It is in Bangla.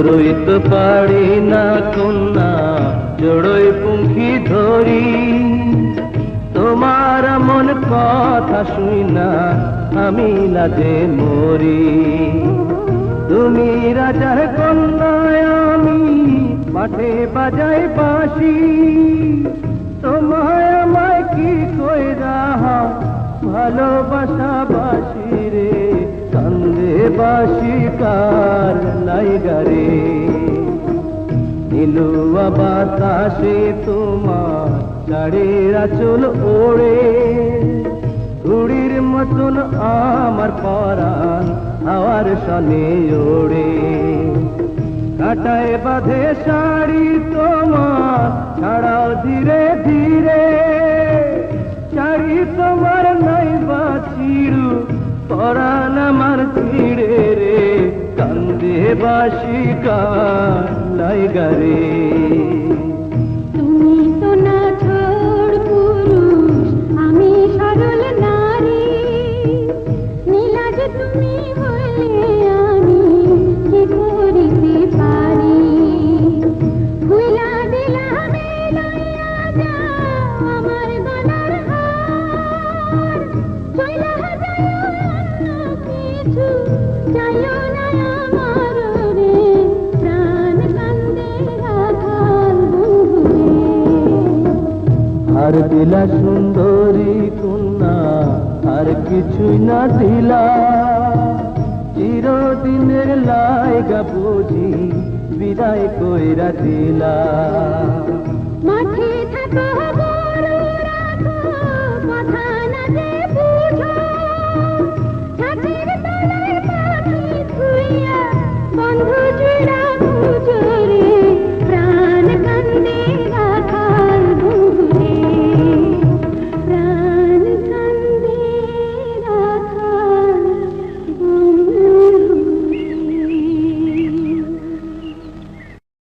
রইতে পারি না কন্যা জড়ই পুঙ্খি ধরি, তোমার মন কথা শুই না আমি লাজে মরি। তুমি রাজার কন্যা আমি মাঠে বাজাই বাঁশি, তোমায় আমায় কি কইরা ভালোবাসা বাসি রে, কান্দে বাসি কার লাইগারে। নীলুয়া বাতাসে তোমার চাড়ের আঁচল ওড়ে, ঘুড়ির মতন আমার পরাণ হাওয়ার সনে ওড়ে। কাটায় বাঁধে শাড়ি তোমার ছাড়াও ধীরে ধীরে, শাড়ি তোমার নাই বাছিড়ু পরাণ আমার ছিড়ে রে, কান্দে বাসি কার লাইগারে। তুমি তো না ছোড় পুরুষ আমি সরল নারী, নীলাজ তুমি হলে আমি কি করিতে পারি। ভুলা দিলাম লইয়া যাও আমার গলার হার, চইলা যায় অন্য কিছু চাইও না আমার রে, প্রাণ কান্দে রাখাল বন্ধু রে। আর দিলা সুন্দরী কন্যা আর কিছুই না দিলা, চিরদিনের লাইগা বুঝি বিদায় কইরা দিলা। মাঠে থাকো